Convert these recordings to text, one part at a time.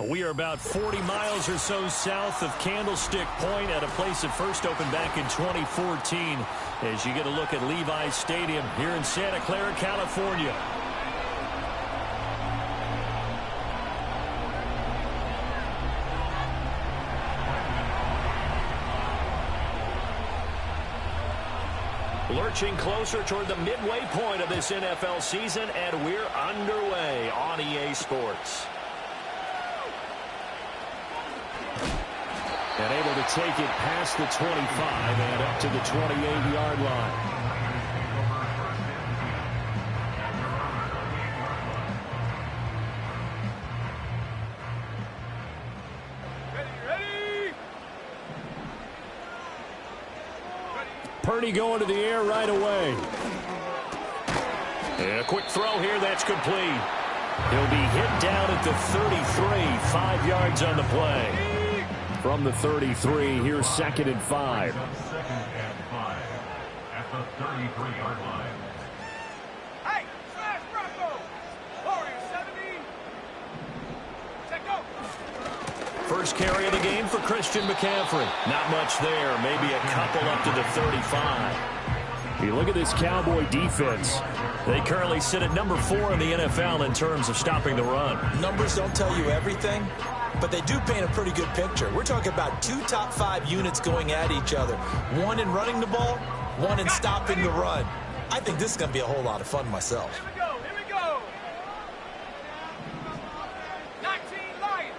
We are about 40 miles or so south of Candlestick Point at a place that first opened back in 2014 as you get a look at Levi's Stadium here in Santa Clara, California. Lurching closer toward the midway point of this NFL season, and we're underway on EA Sports. And able to take it past the 25 and up to the 28-yard line. Purdy going to the air right away. And a quick throw here, that's complete. He'll be hit down at the 33, 5 yards on the play. From the 33, here's 2nd and 5. Second and 5 at the 33-yard line. Hey, smash Bronco! Warrior 70. Check go. First carry of the game for Christian McCaffrey. Not much there, maybe a couple up to the 35. You look at this Cowboy defense. They currently sit at number 4 in the NFL in terms of stopping the run. Numbers don't tell you everything, but they do paint a pretty good picture. We're talking about 2 top 5 units going at each other. One in running the ball, one in stopping the run. I think this is going to be a whole lot of fun myself. Here we go, here we go. 19 Lions.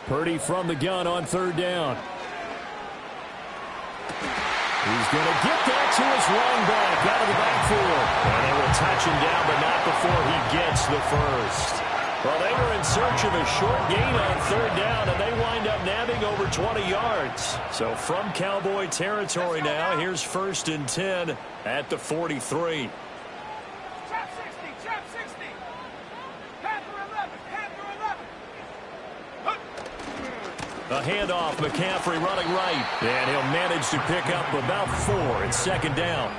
Purdy from the gun on 3rd down. He's going to get that to his running back out of the backfield. And they will touch him down, but not before he gets the first. Well, they were in search of a short gain on 3rd down, and they wind up nabbing over 20 yards. So from Cowboy territory now, here's 1st and 10 at the 43. Trap 60, trap 60. Panther 11, Panther 11. A handoff, McCaffrey running right, and he'll manage to pick up about 4 at 2nd down.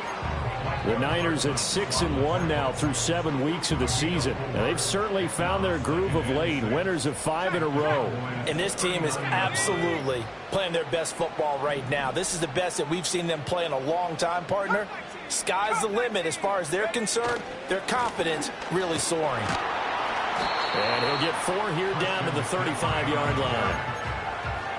The Niners at 6-1 now through 7 weeks of the season. And they've certainly found their groove of late, winners of 5 in a row. And this team is absolutely playing their best football right now. This is the best that we've seen them play in a long time, partner. Sky's the limit as far as they're concerned. Their confidence really soaring. And he'll get 4 here down to the 35-yard line.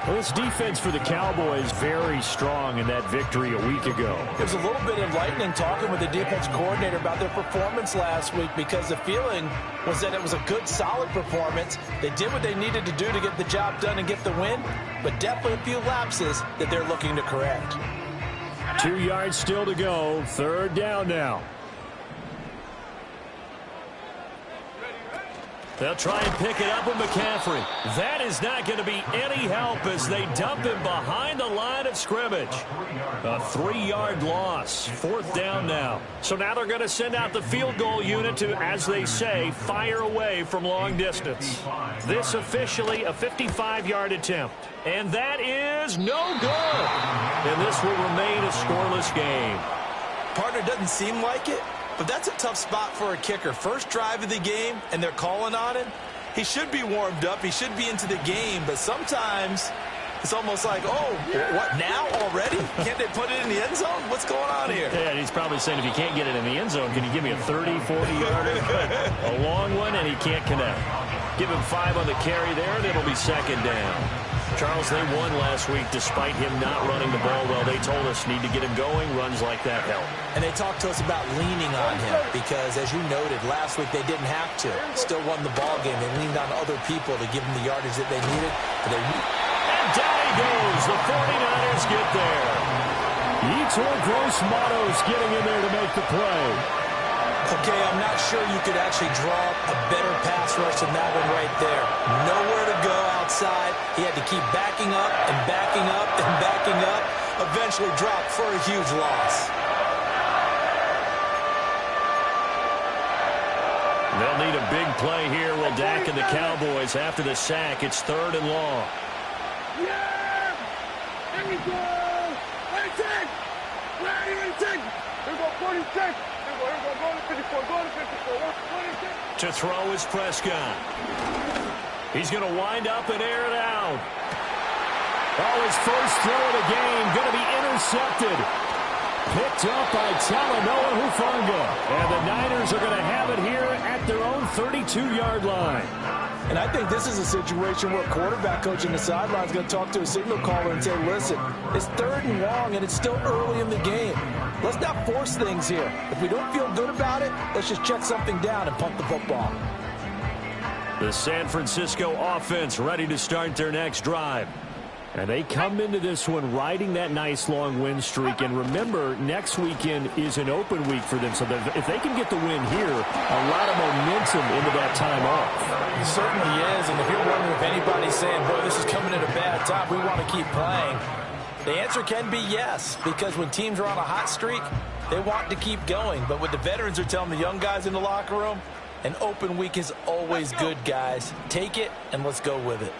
Well, this defense for the Cowboys very strong in that victory a week ago. It was a little bit enlightening talking with the defense coordinator about their performance last week because the feeling was that it was a good, solid performance. They did what they needed to do to get the job done and get the win, but definitely a few lapses that they're looking to correct. 2 yards still to go. 3rd down now. They'll try and pick it up with McCaffrey. That is not going to be any help as they dump him behind the line of scrimmage. A 3-yard loss. 4th down now. So now they're going to send out the field goal unit to, as they say, fire away from long distance. This officially a 55-yard attempt. And that is no good. And this will remain a scoreless game. Partner, doesn't seem like it, but that's a tough spot for a kicker. First drive of the game, and they're calling on him. He should be warmed up. He should be into the game, but sometimes it's almost like, oh, what, now already? Can't they put it in the end zone? What's going on here? Yeah, he's probably saying, if you can't get it in the end zone, can you give me a 30, 40-yarder? A long one, and he can't connect. Give him 5 on the carry there, and it'll be 2nd down. Charles, they won last week despite him not running the ball well. They told us need to get him going. Runs like that help. And they talked to us about leaning on him because, as you noted, last week they didn't have to. Still won the ball game. They leaned on other people to give them the yardage that they needed. And down he goes. The 49ers get there. Yetur Gross-Matos getting in there to make the play. Okay, I'm not sure you could actually draw a better pass rush than that one right there. Nowhere to go outside. He had to keep backing up and backing up and backing up. Eventually dropped for a huge loss. They'll need a big play here. Will Dak and the Cowboys after the sack. It's 3rd and long. Yeah! There we go! 26! Ready, 26! Here we go, 46! To throw is Prescott. He's going to wind up and air it out. Oh, his first throw of the game going to be intercepted. Picked up by Talanoa Hufanga. And the Niners are going to have it here at their own 32-yard line. And I think this is a situation where quarterback coach in the sideline is going to talk to a signal caller and say, listen, it's 3rd and long and it's still early in the game. Let's not force things here. If we don't feel good about it, let's just check something down and punt the football. The San Francisco offense ready to start their next drive. And they come into this one riding that nice long win streak. And remember, next weekend is an open week for them. So if they can get the win here, a lot of momentum into that time off. It certainly is. And if you're wondering if anybody's saying, boy, this is coming at a bad time, we want to keep playing, the answer can be yes. Because when teams are on a hot streak, they want to keep going. But what the veterans are telling the young guys in the locker room, an open week is always good, guys. Take it and let's go with it.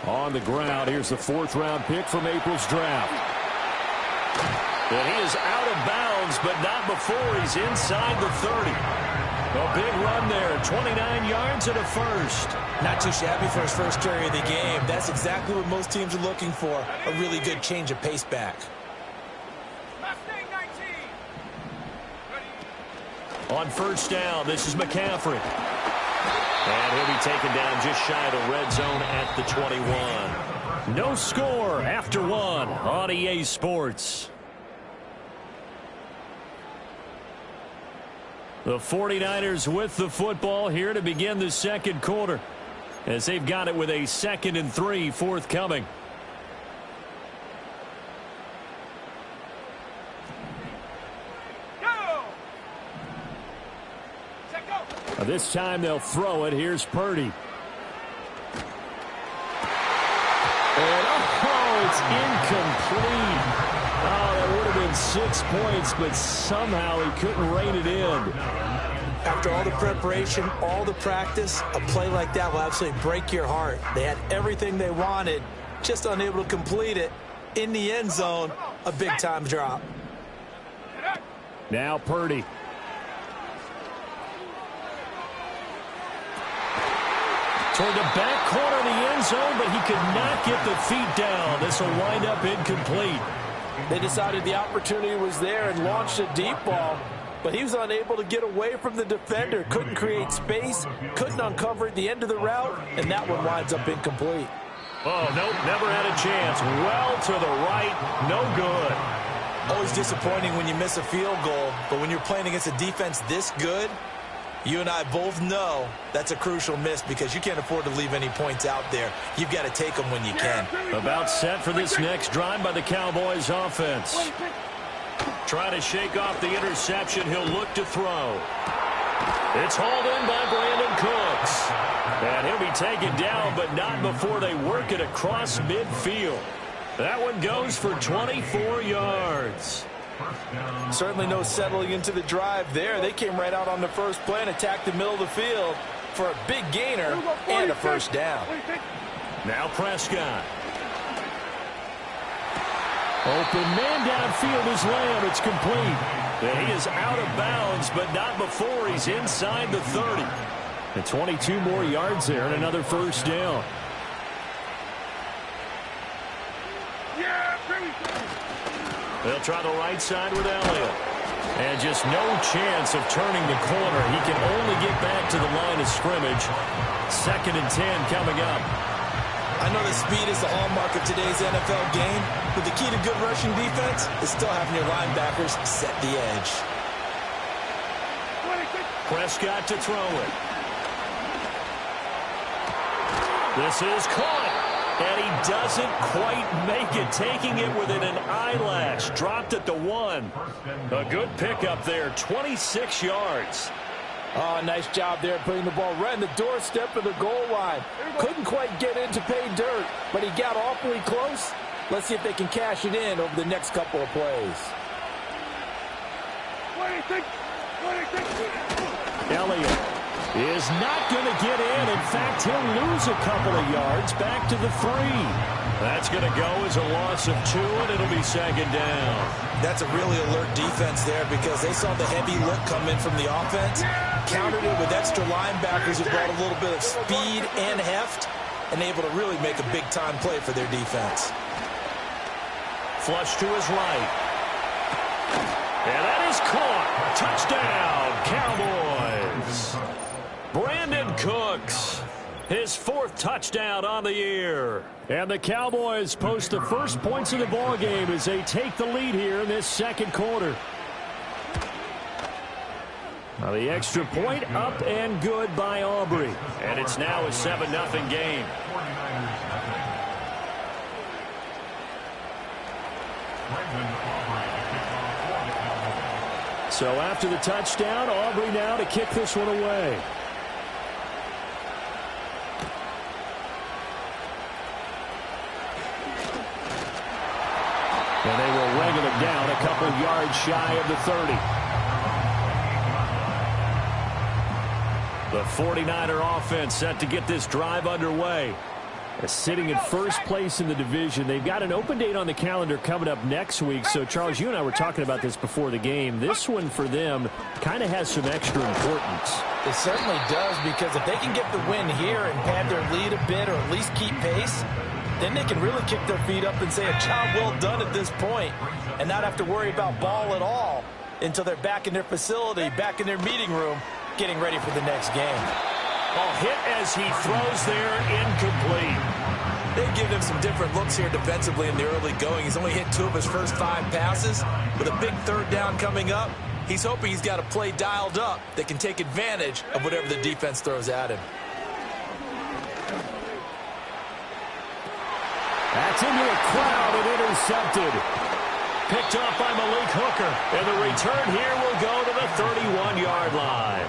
On the ground, here's the 4th-round pick from April's draft. And he is out of bounds, but not before he's inside the 30. A big run there, 29 yards and a first. Not too shabby for his first carry of the game. That's exactly what most teams are looking for, a really good change of pace back. On 1st down, this is McCaffrey. And he'll be taken down just shy of the red zone at the 21. No score after 1 on EA Sports. The 49ers with the football here to begin the 2nd quarter, as they've got it with a 2nd and 3 forthcoming. This time they'll throw it. Here's Purdy. And it's incomplete. Oh, that would have been 6 points, but somehow he couldn't rein it in. After all the preparation, all the practice, a play like that will absolutely break your heart. They had everything they wanted, just unable to complete it. In the end zone, a big-time drop. Now Purdy. Toward the back corner of the end zone, but he could not get the feet down. This will wind up incomplete. They decided the opportunity was there and launched a deep ball, but he was unable to get away from the defender. Couldn't create space, couldn't uncover at the end of the route, and that one winds up incomplete. Oh, nope, never had a chance. Well to the right, no good. Always disappointing when you miss a field goal, but when you're playing against a defense this good, you and I both know that's a crucial miss because you can't afford to leave any points out there. You've got to take them when you can. About set for this next drive by the Cowboys offense. Trying to shake off the interception. He'll look to throw. It's hauled in by Brandon Cooks. And he'll be taken down, but not before they work it across midfield. That one goes for 24 yards. Certainly no settling into the drive there. They came right out on the first play and attacked the middle of the field for a big gainer and a first down. Now Prescott. Open man downfield is Lamb. It's complete. And he is out of bounds, but not before he's inside the 30. And 22 more yards there and another first down. They'll try the right side with Elliott. And just no chance of turning the corner. He can only get back to the line of scrimmage. 2nd and 10 coming up. I know that speed is the hallmark of today's NFL game, but the key to good rushing defense is still having your linebackers set the edge. Prescott to throw it. This is caught. And he doesn't quite make it, taking it within an eyelash. Dropped at the 1. A good pickup there, 26 yards. Oh, nice job there putting the ball right in the doorstep of the goal line. Couldn't quite get in to pay dirt, but he got awfully close. Let's see if they can cash it in over the next couple of plays. Elliott is not going to get in. In fact, he'll lose a couple of yards back to the 3. That's going to go as a loss of 2, and it'll be second down. That's a really alert defense there because they saw the heavy look come in from the offense, countered it with extra linebackers who brought a little bit of speed and heft, and able to really make a big-time play for their defense. Flush to his right. And that is caught. Touchdown, Cowboys. Brandon Cooks, his 4th touchdown on the year. And the Cowboys post the first points of the ball game as they take the lead here in this second quarter. Now the extra point up and good by Aubrey. And it's now a 7-0 game. So after the touchdown, Aubrey now to kick this one away. And they will wrangle it down a couple yards shy of the 30. The 49er offense set to get this drive underway. Sitting in first place in the division. They've got an open date on the calendar coming up next week. So, Charles, you and I were talking about this before the game. This one for them kind of has some extra importance. It certainly does, because if they can get the win here and pad their lead a bit or at least keep pace, then they can really kick their feet up and say a job well done at this point and not have to worry about ball at all until they're back in their facility, back in their meeting room, getting ready for the next game. Ball hit as he throws there, incomplete. They've given him some different looks here defensively in the early going. He's only hit 2 of his first 5 passes. With a big 3rd down coming up, he's hoping he's got a play dialed up that can take advantage of whatever the defense throws at him. That's into a crowd and intercepted. Picked off by Malik Hooker. And the return here will go to the 31-yard line.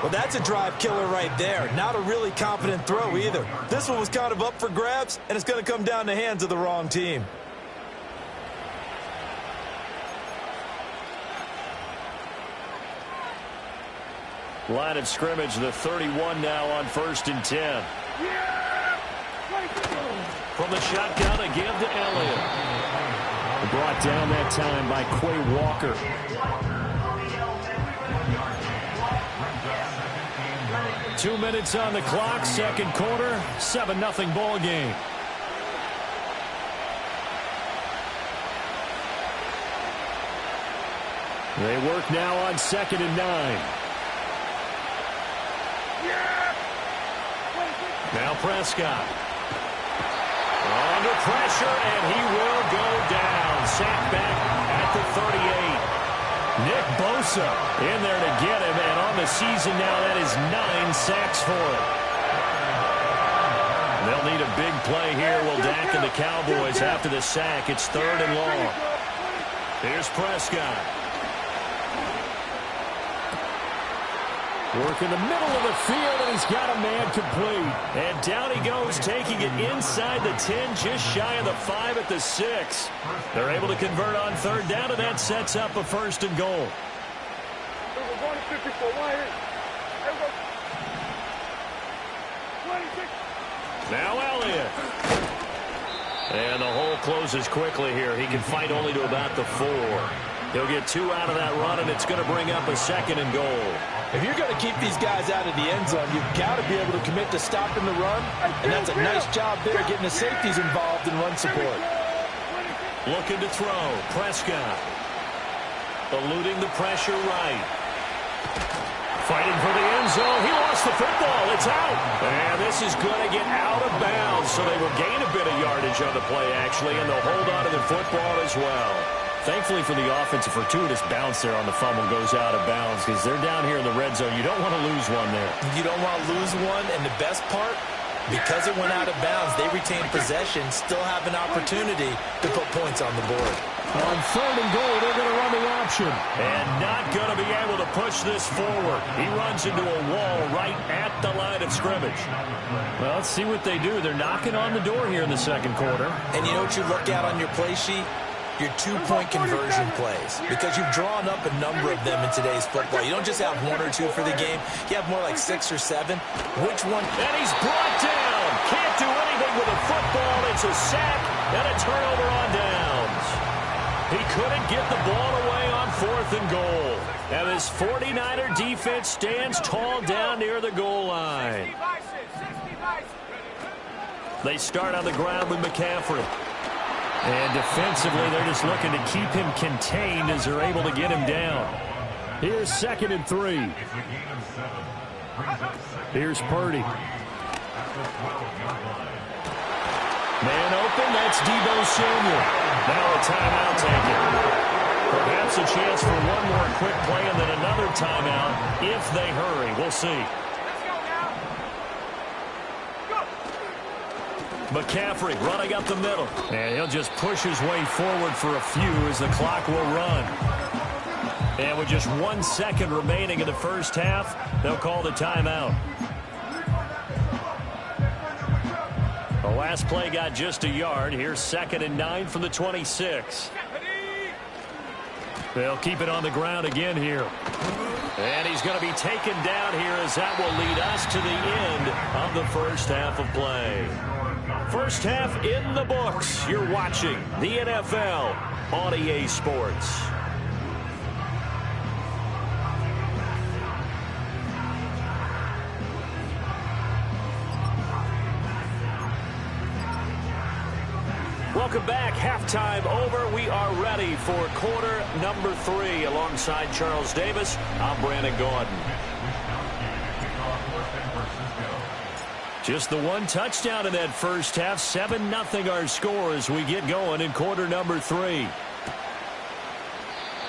Well, that's a drive killer right there. Not a really confident throw either. This one was kind of up for grabs, and it's going to come down in the hands of the wrong team. Line of scrimmage, the 31 now on 1st and 10. From the shotgun, a give to Elliott. Brought down that time by Quay Walker. Two minutes on the clock, second quarter, 7-0 ball game. They work now on 2nd and 9. Now Prescott. Under pressure, and he will go down. Sacked back at the 38. Nick Bosa in there to get him, and on the season now, that is 9 sacks for him. They'll need a big play here. Will Dak and the Cowboys after the sack. It's 3rd and long. Here's Prescott. Work in the middle of the field, and he's got a man complete. And down he goes, taking it inside the 10, just shy of the 5 at the 6. They're able to convert on 3rd down, and that sets up a 1st and goal. Now Elliott. And the hole closes quickly here. He can fight only to about the 4. He'll get 2 out of that run, and it's going to bring up a 2nd and goal. If you're going to keep these guys out of the end zone, you've got to be able to commit to stopping the run, and that's a nice job there getting the safeties involved in run support. Looking to throw. Prescott. Eluding the pressure right. Fighting for the end zone. He lost the football. It's out. And this is going to get out of bounds, so they will gain a bit of yardage on the play, actually, and they'll hold on to the football as well. Thankfully for the offense, a fortuitous bounce there on the fumble goes out of bounds because they're down here in the red zone. You don't want to lose one there. You don't want to lose one, and the best part, because it went out of bounds, they retain possession, still have an opportunity to put points on the board. On 3rd and goal, they're going to run the option. And not going to be able to push this forward. He runs into a wall right at the line of scrimmage. Well, let's see what they do. They're knocking on the door here in the second quarter. And you know what you look at on your play sheet? your two-point conversion plays, because you've drawn up a number of them in today's football. You don't just have one or two for the game. You have more like 6 or 7. Which one? And he's brought down. Can't do anything with a football. It's a sack and a turnover on downs. He couldn't get the ball away on 4th and goal. And this 49er defense stands tall down near the goal line. They start on the ground with McCaffrey. And defensively, they're just looking to keep him contained as they're able to get him down. Here's 2nd and 3. Here's Purdy. Man open, that's Deebo Samuel. Now a timeout taken. Perhaps a chance for one more quick play and then another timeout if they hurry. We'll see. McCaffrey running up the middle. And he'll just push his way forward for a few as the clock will run. And with just 1 second remaining in the first half, they'll call the timeout. The last play got just a yard. Here's 2nd and 9 from the 26. They'll keep it on the ground again here. And he's going to be taken down here as that will lead us to the end of the first half of play. First half in the books. You're watching the NFL on EA Sports. Welcome back. Halftime over. We are ready for quarter number 3. Alongside Charles Davis, I'm Brandon Gordon. Just the one touchdown in that first half. 7-0 our score as we get going in quarter number 3.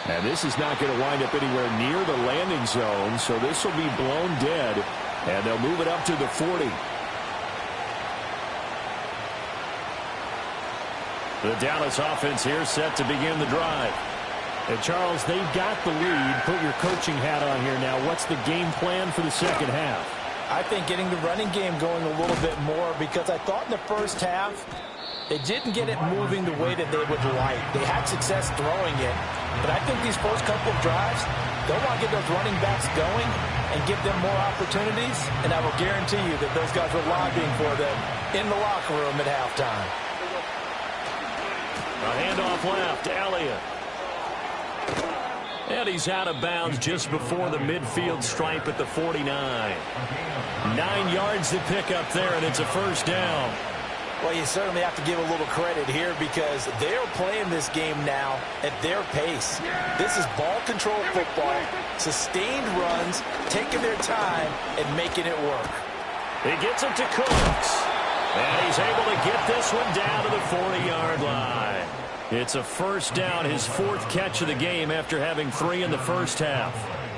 And this is not going to wind up anywhere near the landing zone, so this will be blown dead, and they'll move it up to the 40. The Dallas offense here set to begin the drive. And Charles, they've got the lead. Put your coaching hat on here now. What's the game plan for the second half? I think getting the running game going a little bit more, because I thought in the first half they didn't get it moving the way that they would like. They had success throwing it, but I think these first couple of drives, they'll want to get those running backs going and give them more opportunities, and I will guarantee you that those guys were lobbying for them in the locker room at halftime. A handoff left, Elliott. And he's out of bounds just before the midfield stripe at the 49. 9 yards to pick up there, and it's a first down. Well, you certainly have to give a little credit here because they're playing this game now at their pace. This is ball control football, sustained runs, taking their time and making it work. He gets it to Cooks. And he's able to get this one down to the 40-yard line. It's a first down, his 4th catch of the game after having 3 in the first half.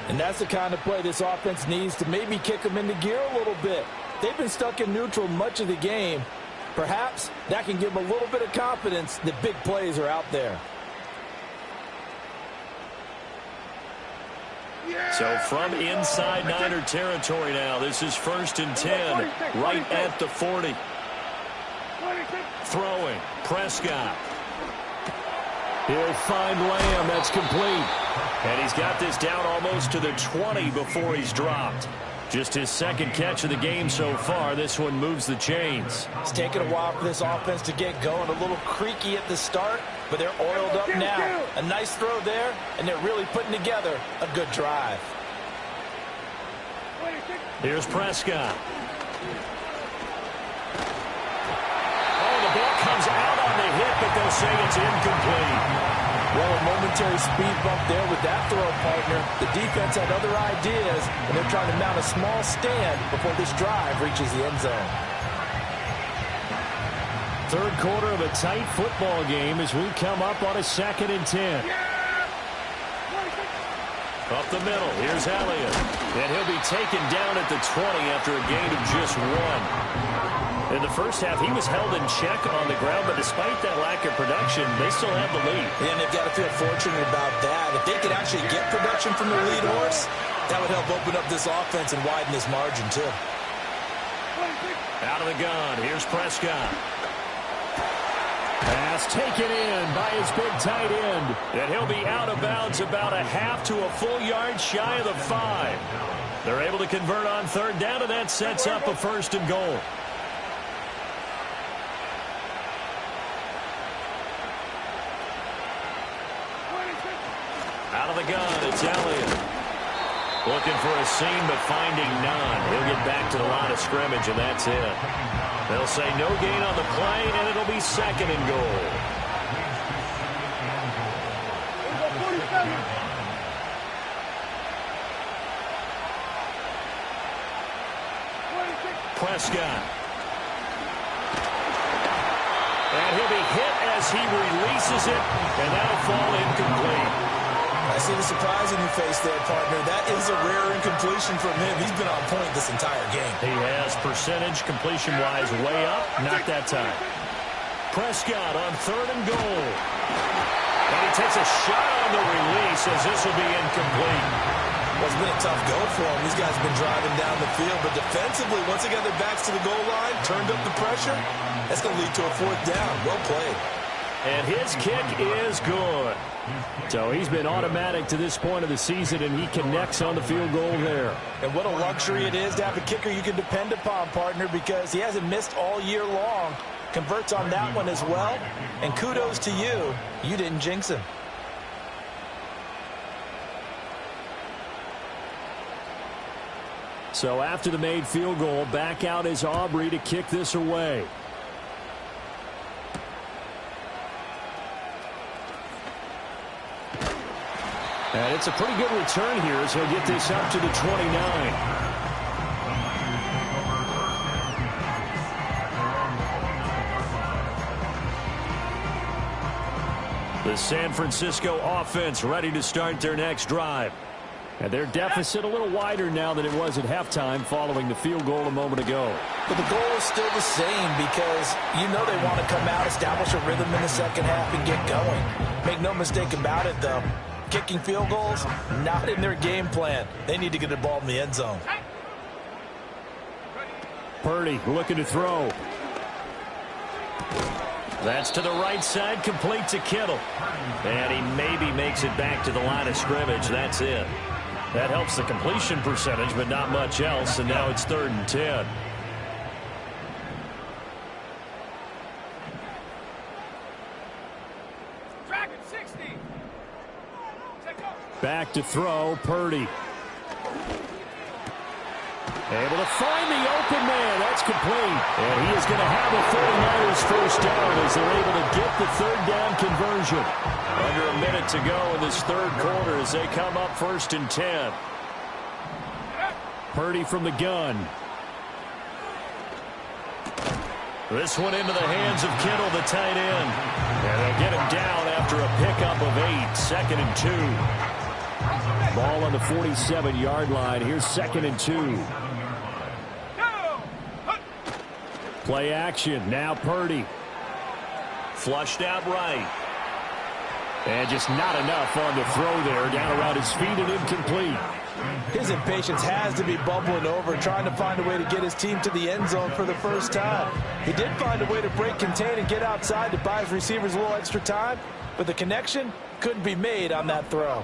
And that's the kind of play this offense needs to maybe kick them into gear a little bit. They've been stuck in neutral much of the game. Perhaps that can give them a little bit of confidence that big plays are out there. So from inside Niner territory now, this is 1st and 10, right at the 40. Throwing, Prescott. He'll find Lamb, that's complete. And he's got this down almost to the 20 before he's dropped. Just his 2nd catch of the game so far. This one moves the chains. It's taken a while for this offense to get going. A little creaky at the start, but they're oiled up now. A nice throw there, and they're really putting together a good drive. Here's Prescott. Oh, the ball comes out on the hit, but they'll say it's incomplete. Well, a momentary speed bump there with that throw, partner. The defense had other ideas, and they're trying to mount a small stand before this drive reaches the end zone. Third quarter of a tight football game as we come up on a 2nd and 10. Up the middle, here's Elliott. And he'll be taken down at the 20 after a gain of just 1. In the first half, he was held in check on the ground, but despite that lack of production, they still have the lead. And they've got to feel fortunate about that. If they could actually get production from the lead horse, that would help open up this offense and widen this margin, too. Out of the gun, here's Prescott. Pass taken in by his big tight end. And he'll be out of bounds about a half to a full yard shy of the 5. They're able to convert on third down, and that sets up a first and goal. Out of the gun, it's Elliott. Looking for a seam, but finding none. He'll get back to the line of scrimmage, and that's it. They'll say no gain on the play, and it'll be second and goal. Prescott. And he'll be hit as he releases it, and that'll fall incomplete. I see the surprise in your face there, partner. That is a rare incompletion from him. He's been on point this entire game. He has percentage completion-wise way up. Not that time. Prescott on third and goal. And he takes a shot on the release as this will be incomplete. Well, it's been a tough go for him. These guys have been driving down the field. But defensively, once they got their backs to the goal line, turned up the pressure, that's going to lead to a fourth down. Well played. And his kick is good. So he's been automatic to this point of the season, and he connects on the field goal there. And what a luxury it is to have a kicker you can depend upon, partner, because he hasn't missed all year long. Converts on that one as well. And kudos to you. You didn't jinx him. So after the made field goal, back out is Aubrey to kick this away. And it's a pretty good return here as he'll get this up to the 29. The San Francisco offense ready to start their next drive. And their deficit a little wider now than it was at halftime following the field goal a moment ago. But the goal is still the same because you know they want to come out, establish a rhythm in the second half, and get going. Make no mistake about it, though. Kicking field goals, not in their game plan. They need to get the ball in the end zone. Purdy looking to throw. That's to the right side, complete to Kittle. And he maybe makes it back to the line of scrimmage. That's it. That helps the completion percentage, but not much else. And now it's 3rd and 10. Back to throw, Purdy. Able to find the open man. That's complete. And he is going to have a 49ers first down as they're able to get the third down conversion. Under a minute to go in this third quarter as they come up 1st and 10. Purdy from the gun. This one into the hands of Kittle, the tight end. And they'll get him down after a pickup of 8. 2nd and 2. Ball on the 47-yard line. Here's 2nd and 2. Play action. Now Purdy. Flushed out right. And just not enough on the throw there. Down around his feet and incomplete. His impatience has to be bubbling over, trying to find a way to get his team to the end zone for the first time. He did find a way to break contain and get outside to buy his receivers a little extra time, but the connection couldn't be made on that throw.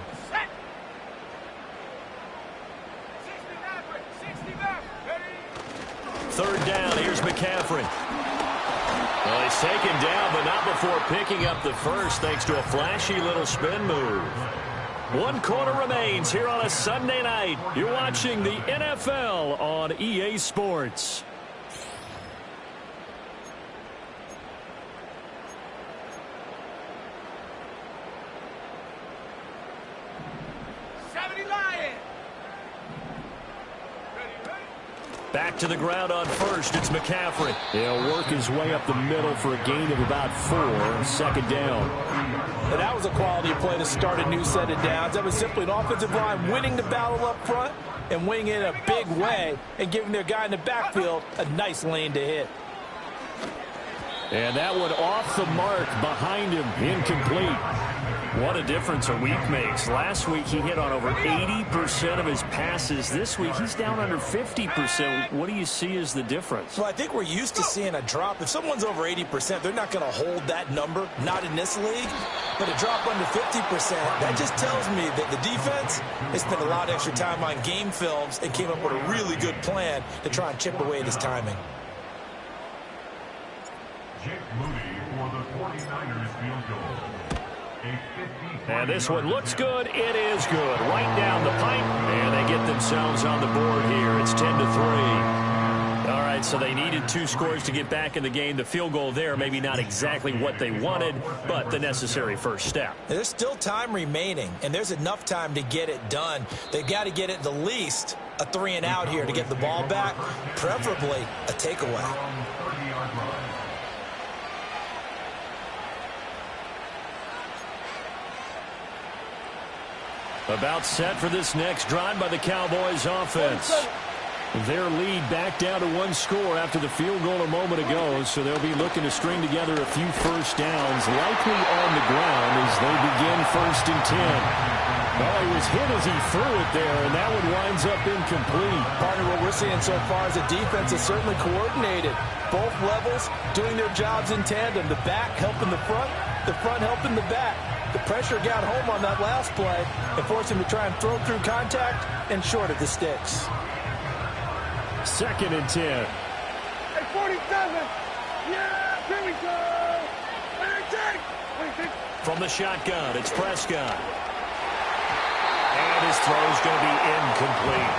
Third down, here's McCaffrey. Well, he's taken down, but not before picking up the first thanks to a flashy little spin move. 1 quarter remains here on a Sunday night. You're watching the NFL on EA Sports. Back to the ground on first. It's McCaffrey. He'll work his way up the middle for a gain of about 4. 2nd down. And that was a quality play to start a new set of downs. That was simply an offensive line winning the battle up front and winning it in a big way and giving their guy in the backfield a nice lane to hit. And that one off the mark behind him. Incomplete. What a difference a week makes. Last week he hit on over 80% of his passes. This week he's down under 50%. What do you see as the difference? Well, I think we're used to seeing a drop. If someone's over 80%, they're not going to hold that number, not in this league. But a drop under 50%, that just tells me that the defense has spent a lot of extra time on game films and came up with a really good plan to try and chip away at his timing. Jake Moody for the 49ers field goal. And this one looks good. It is good. Right down the pipe. And they get themselves on the board here. It's 10-3. All right, so they needed 2 scores to get back in the game. The field goal there, maybe not exactly what they wanted, but the necessary first step. There's still time remaining, and there's enough time to get it done. They've got to get at the least a 3-and-out here to get the ball back, preferably a takeaway. About set for this next drive by the Cowboys offense. Their lead back down to 1 score after the field goal a moment ago, so they'll be looking to string together a few first downs, likely on the ground as they begin 1st and 10. Well, he was hit as he threw it there, and that one winds up incomplete. Partner, what we're seeing so far is the defense is certainly coordinated. Both levels doing their jobs in tandem. The back helping the front helping the back. The pressure got home on that last play and forced him to try and throw through contact and short of the sticks. 2nd and 10. Hey, 47. Yeah, here we go. 26. From the shotgun, it's Prescott. And his throw's going to be incomplete.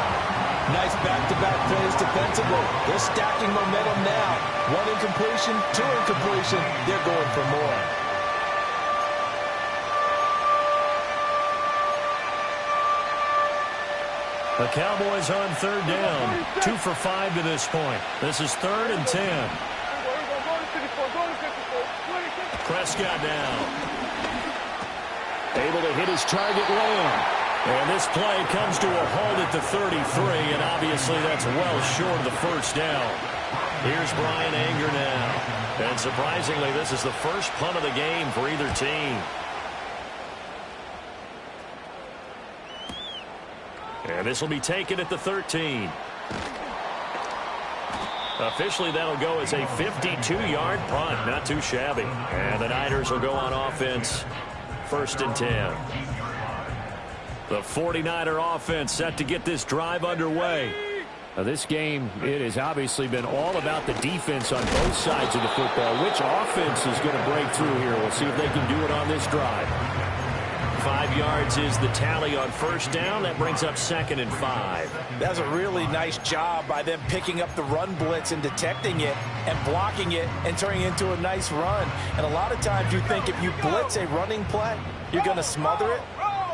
Nice back-to-back plays defensively. They're stacking momentum now. 1 incompletion, 2 incompletion. They're going for more. The Cowboys on 3rd down. 2 for 5 to this point. This is 3rd and 10. Prescott down. Able to hit his target Lamb. And this play comes to a halt at the 33, and obviously that's well short of the first down. Here's Brian Anger now. And surprisingly, this is the first punt of the game for either team. And this will be taken at the 13. Officially, that'll go as a 52-yard punt. Not too shabby. And the Niners will go on offense. 1st and 10. The 49er offense set to get this drive underway. Now, this game, it has obviously been all about the defense on both sides of the football. Which offense is going to break through here? We'll see if they can do it on this drive. 5 yards is the tally on 1st down. That brings up 2nd and 5. That's a really nice job by them picking up the run blitz and detecting it and blocking it and turning it into a nice run. And a lot of times you think if you blitz a running play, you're going to smother it.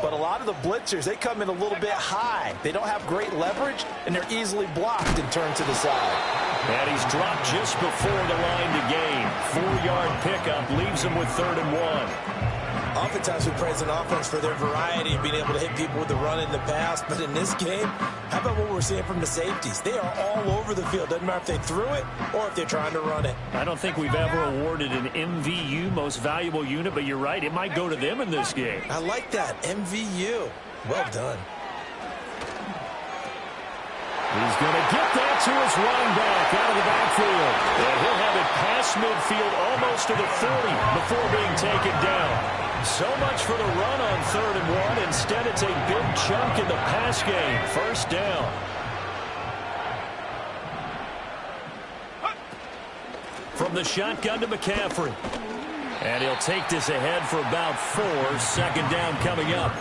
But a lot of the blitzers, they come in a little bit high. They don't have great leverage, and they're easily blocked and turned to the side. And he's dropped just before the line to gain. 4-yard pickup leaves him with 3rd and 1. Oftentimes we praise an offense for their variety of being able to hit people with the run in the pass. But in this game, how about what we're seeing from the safeties? They are all over the field. Doesn't matter if they threw it or if they're trying to run it. I don't think we've ever awarded an MVU, most valuable unit, but you're right. It might go to them in this game. I like that. MVU. Well done. He's going to get that to his running back out of the backfield. And he'll have it past midfield almost to the 30 before being taken down. So much for the run on 3rd and 1. Instead, it's a big chunk in the pass game. 1st down. From the shotgun to McCaffrey. And he'll take this ahead for about 4. 2nd down coming up.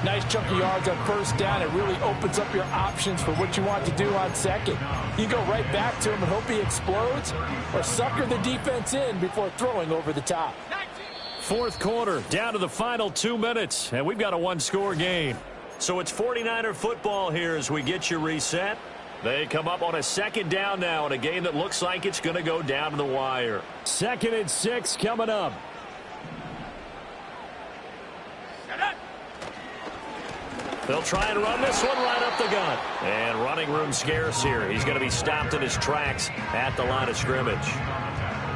Nice chunk of yards on 1st down. It really opens up your options for what you want to do on 2nd. You go right back to him and hope he explodes, or sucker the defense in before throwing over the top. 4th quarter, down to the final 2 minutes, and we've got a 1-score game. So it's 49er football here as we get you reset. They come up on a 2nd down now in a game that looks like it's going to go down to the wire. 2nd and 6 coming up. They'll try and run this one right up the gut. And running room scarce here. He's going to be stopped in his tracks at the line of scrimmage.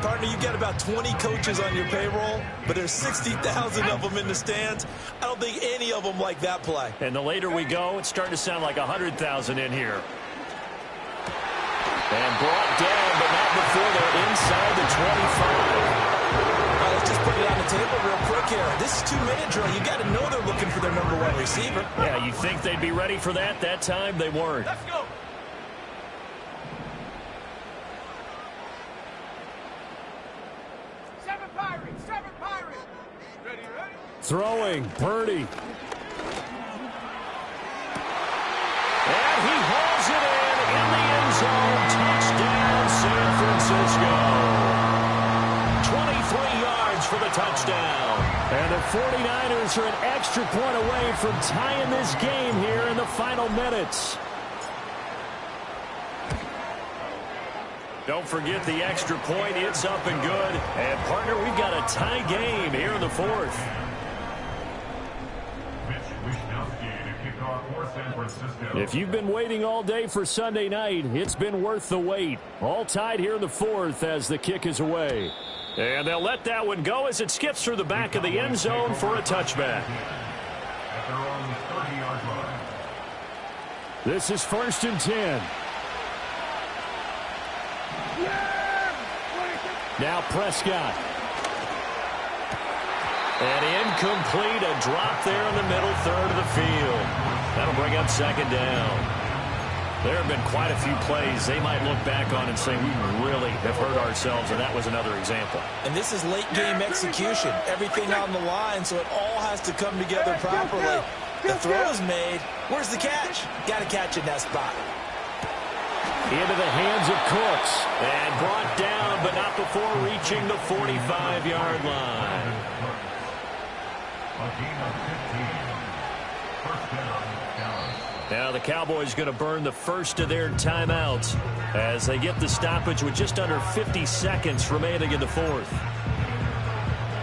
Partner, you've got about 20 coaches on your payroll, but there's 60,000 of them in the stands. I don't think any of them like that play. And the later we go, it's starting to sound like 100,000 in here. And brought down, but not before they're inside the 25. All right, let's just put it on the table real quick here. This is 2-minute drill. You got to know they're looking for their number one receiver. Yeah, you think they'd be ready for that? That time they weren't. Let's go. Seven Pirates. Ready. Throwing, Purdy. And he hauls it in the end zone. Touchdown, San Francisco. 23 yards for the touchdown. And the 49ers are an extra point away from tying this game here in the final minutes. Don't forget the extra point. It's up and good. And, partner, we've got a tie game here in the fourth. If you've been waiting all day for Sunday night, it's been worth the wait. All tied here in the fourth as the kick is away. And they'll let that one go as it skips through the back of the end zone for a touchback. This is 1st and 10. Now Prescott. And incomplete, a drop there in the middle third of the field. That'll bring up 2nd down. There have been quite a few plays they might look back on and say, we really have hurt ourselves, and that was another example. And this is late-game execution. Everything on the line, so it all has to come together properly. The throw's made. Where's the catch? Got to catch in that spot. Into the hands of Cooks. And brought down, but not before reaching the 45-yard line. A gain of 15. First down, Dallas. Now the Cowboys going to burn the first of their timeouts as they get the stoppage with just under 50 seconds remaining in the fourth.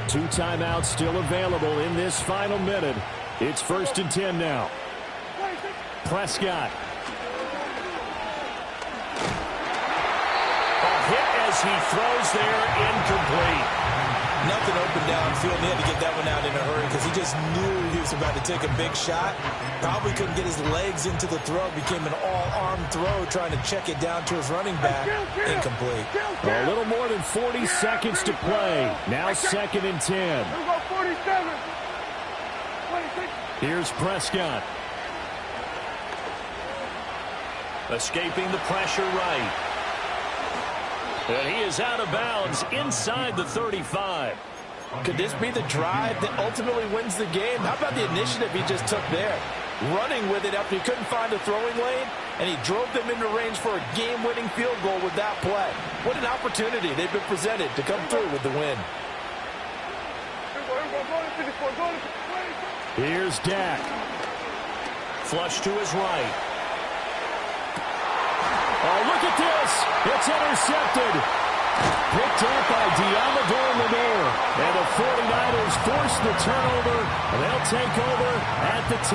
2 timeouts still available in this final minute. It's 1st and 10 now. Prescott. A hit as he throws there, incomplete. Nothing open downfield. He had to get that one out in a hurry because he just knew he was about to take a big shot. Probably couldn't get his legs into the throw. Became an all-arm throw trying to check it down to his running back. Incomplete. A little more than 40 seconds to play. Now 2nd and 10. Here's Prescott. Escaping the pressure right. And he is out of bounds inside the 35. Could this be the drive that ultimately wins the game? How about the initiative he just took there? Running with it after he couldn't find a throwing lane, and he drove them into range for a game-winning field goal with that play. What an opportunity they've been presented to come through with the win. Here's Dak. Flush to his right. Oh, look at this. It's intercepted. Picked up by Diamador Lenore. And the 49ers force the turnover. They'll take over at the 10.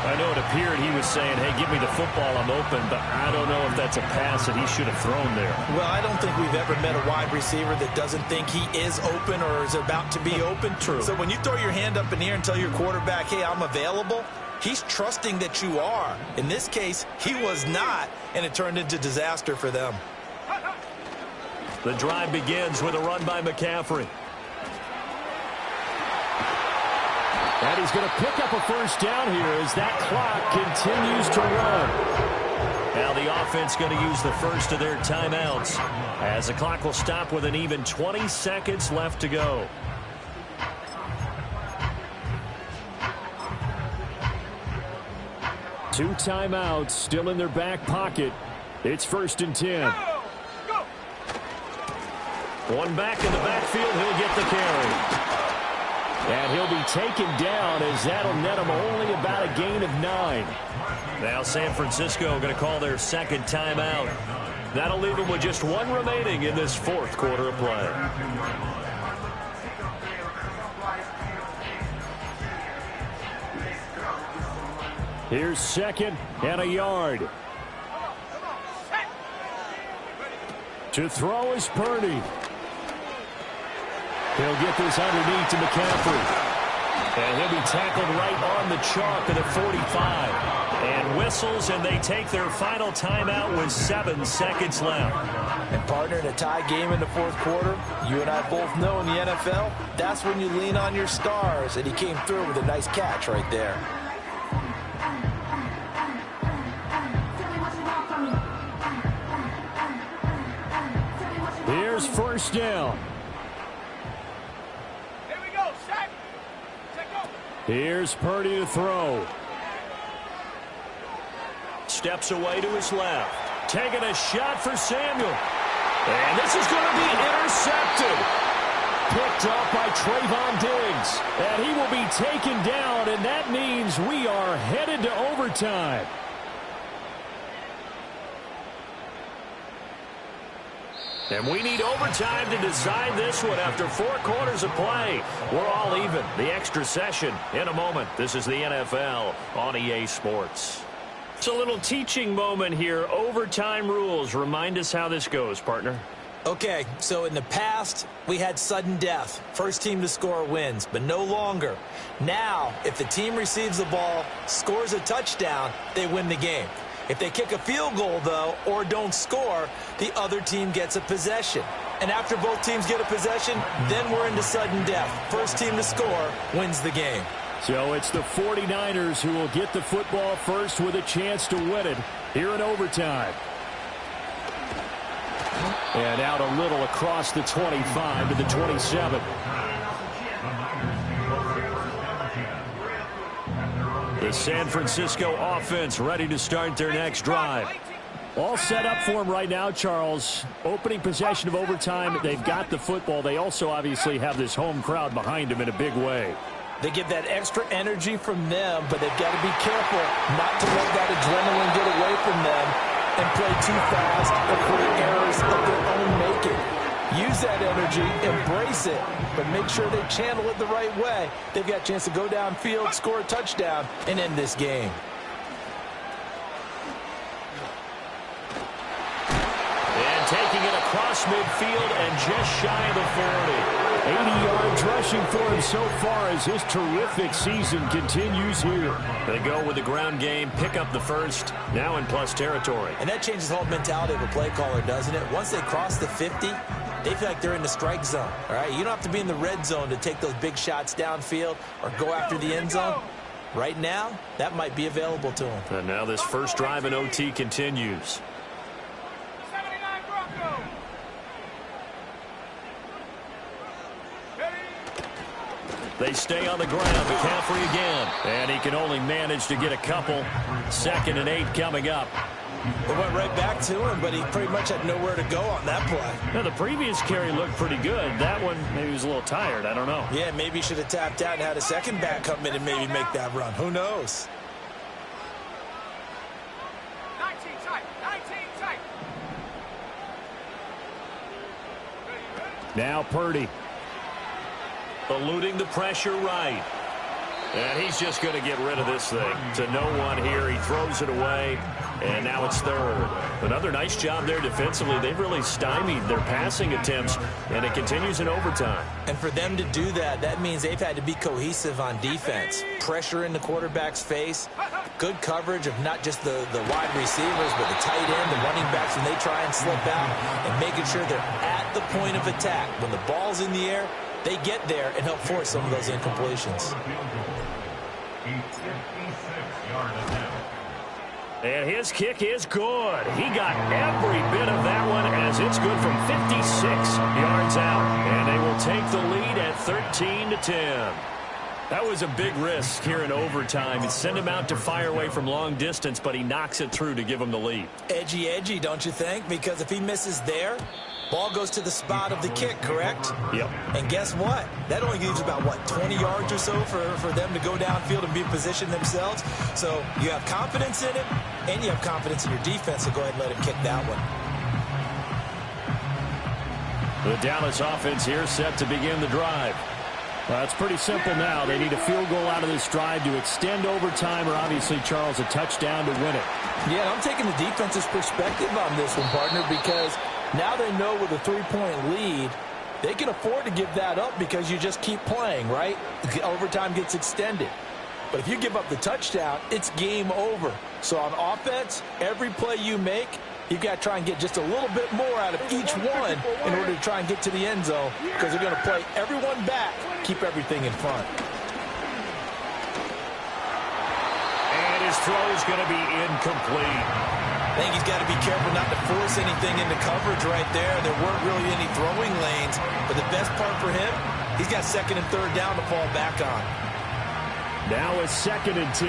I know it appeared he was saying, hey, give me the football, I'm open, but I don't know if that's a pass that he should have thrown there. Well, I don't think we've ever met a wide receiver that doesn't think he is open or is about to be open. True. So when you throw your hand up in the air and tell your quarterback, hey, I'm available, he's trusting that you are. In this case, he was not, and it turned into disaster for them. The drive begins with a run by McCaffrey. And he's going to pick up a first down here as that clock continues to run. Now the offense going to use the first of their timeouts as the clock will stop with an even 20 seconds left to go. Two timeouts still in their back pocket. It's 1st and 10. One back in the backfield. He'll get the carry. And he'll be taken down as that'll net him only about a gain of 9. Now San Francisco going to call their second timeout. That'll leave them with just one remaining in this fourth quarter of play. Here's 2nd and a yard. To throw is Purdy. He'll get this underneath to McCaffrey. And he'll be tackled right on the chalk at the 45. And whistles, and they take their final timeout with 7 seconds left. And partner, in a tie game in the fourth quarter, you and I both know in the NFL, that's when you lean on your stars. And he came through with a nice catch right there. Here's first down. Here we go, set. Go. Here's Purdy to throw. Steps away to his left. Taking a shot for Samuel. And this is going to be intercepted. Picked up by Trayvon Diggs. And he will be taken down, and that means we are headed to overtime. And we need overtime to decide this one after 4 quarters of play. We're all even. The extra session in a moment. This is the NFL on EA Sports. It's a little teaching moment here. Overtime rules. Remind us how this goes, partner. Okay, so in the past, we had sudden death. First team to score wins, but no longer. Now, if the team receives the ball, scores a touchdown, they win the game. If they kick a field goal, though, or don't score, the other team gets a possession. And after both teams get a possession, then we're into sudden death. First team to score wins the game. So it's the 49ers who will get the football first with a chance to win it here in overtime. And out a little across the 25 to the 27. The San Francisco offense ready to start their next drive. All set up for them right now, Charles. Opening possession of overtime. They've got the football. They also obviously have this home crowd behind them in a big way. They get that extra energy from them, but they've got to be careful not to let that adrenaline get away from them and play too fast or create errors of their own making. Use that energy, embrace it, but make sure they channel it the right way. They've got a chance to go downfield, score a touchdown, and end this game. And taking it across midfield and just shy of the 40. 80 yards rushing for him so far as his terrific season continues here. They go with the ground game, pick up the first, now in plus territory. And that changes the whole mentality of a play caller, doesn't it? Once they cross the 50, they feel like they're in the strike zone. All right, you don't have to be in the red zone to take those big shots downfield or go after the end zone. Right now, that might be available to them. And now this first drive in OT continues. 79 Broncos. They stay on the ground. McCaffrey again. And he can only manage to get a couple. 2nd and 8 coming up. They went right back to him, but he pretty much had nowhere to go on that play. Now, the previous carry looked pretty good. That one, maybe he was a little tired. I don't know. Yeah, maybe he should have tapped out and had a second back come in and maybe make that run. Who knows? 19 tight. 19 tight. Now Purdy. Eluding the pressure right. And he's just going to get rid of this thing. To no one here. He throws it away. And now it's 3rd. Another nice job there defensively. They've really stymied their passing attempts. And it continues in overtime. And for them to do that, that means they've had to be cohesive on defense. Pressure in the quarterback's face. Good coverage of not just the wide receivers, but the tight end, the running backs when they try and slip out. And making sure they're at the point of attack. When the ball's in the air, they get there and help force some of those incompletions. And his kick is good. He got every bit of that one as it's good from 56 yards out. And they will take the lead at 13-10. That was a big risk here in overtime. He sent him out to fire away from long distance, but he knocks it through to give him the lead. Edgy, don't you think? Because if he misses there, ball goes to the spot of the kick, correct? Yep. And guess what? That only leaves about, 20 yards or so for them to go downfield and be in position themselves. So you have confidence in him, and you have confidence in your defense to go ahead and let him kick that one. The Dallas offense here set to begin the drive. Well, it's pretty simple now. They need a field goal out of this drive to extend overtime or obviously, Charles, a touchdown to win it. Yeah, I'm taking the defense's perspective on this one, partner, because now they know with a 3-point lead, They can afford to give that up because you just keep playing, right? Overtime gets extended. But if you give up the touchdown, it's game over. So on offense, every play you make, you've got to try and get just a little bit more out of each one in order to try and get to the end zone, because they're going to play everyone back, keep everything in front. And his throw is going to be incomplete. I think he's got to be careful not to force anything into coverage right there. There weren't really any throwing lanes, but the best part for him, he's got second and third down to fall back on. Now it's 2nd and 10.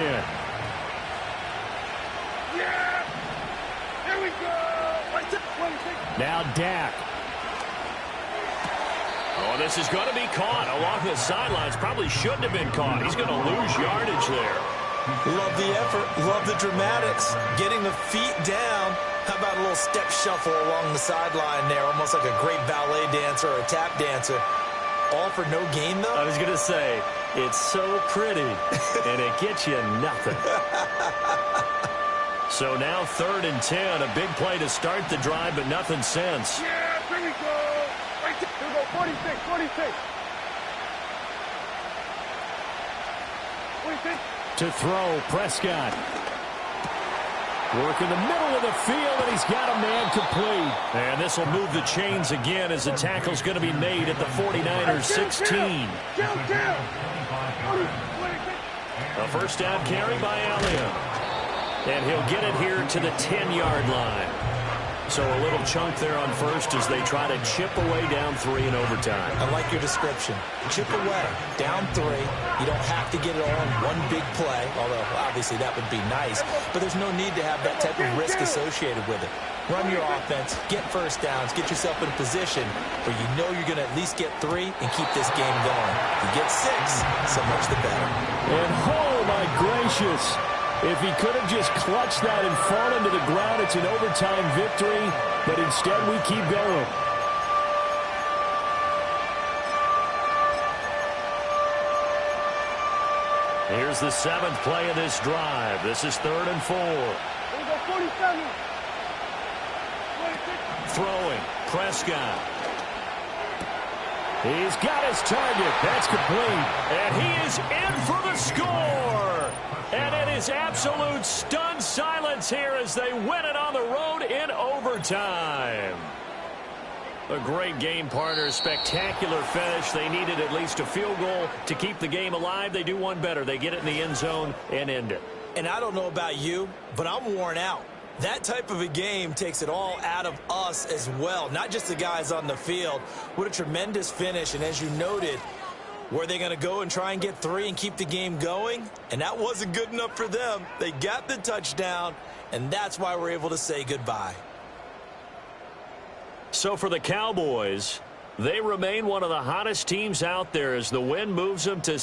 Yeah! Here we go! Now Dak. Oh, this is going to be caught along the sidelines. Probably shouldn't have been caught. He's going to lose yardage there. Love the effort. Love the dramatics. Getting the feet down. How about a little step shuffle along the sideline there? Almost like a great ballet dancer or a tap dancer. All for no gain, though? I was going to say, it's so pretty, and it gets you nothing. So now 3rd and 10. A big play to start the drive, but nothing since. Yeah, here we go! Right there. Here we go, 46, 46. 46. To throw, Prescott. Work in the middle of the field, and he's got a man complete. And this will move the chains again as the tackle's going to be made at the 49ers 16. A first down carry by Elliott. And he'll get it here to the 10-yard line. So a little chunk there on first as they try to chip away down 3 in overtime. I like your description. Chip away, down 3. You don't have to get it all in one big play, although obviously that would be nice. But there's no need to have that type of risk associated with it. Run your offense, get first downs, get yourself in a position where you know you're going to at least get 3 and keep this game going. You get 6, so much the better. And oh my gracious. If he could have just clutched that and fallen to the ground, it's an overtime victory, but instead we keep going. Here's the 7th play of this drive. This is 3rd and 4. Here we go, 47. 26. Throwing, Prescott. He's got his target. That's complete. And he is in for the score. And it is absolute stunned silence here as they win it on the road in overtime. A great game, partner. Spectacular finish. They needed at least a field goal to keep the game alive. They do one better. They get it in the end zone and end it. And I don't know about you, but I'm worn out. That type of a game takes it all out of us as well, not just the guys on the field. What a tremendous finish, and as you noted, were they going to go and try and get 3 and keep the game going? And that wasn't good enough for them. They got the touchdown, and that's why we're able to say goodbye. So for the Cowboys, they remain one of the hottest teams out there as the win moves them to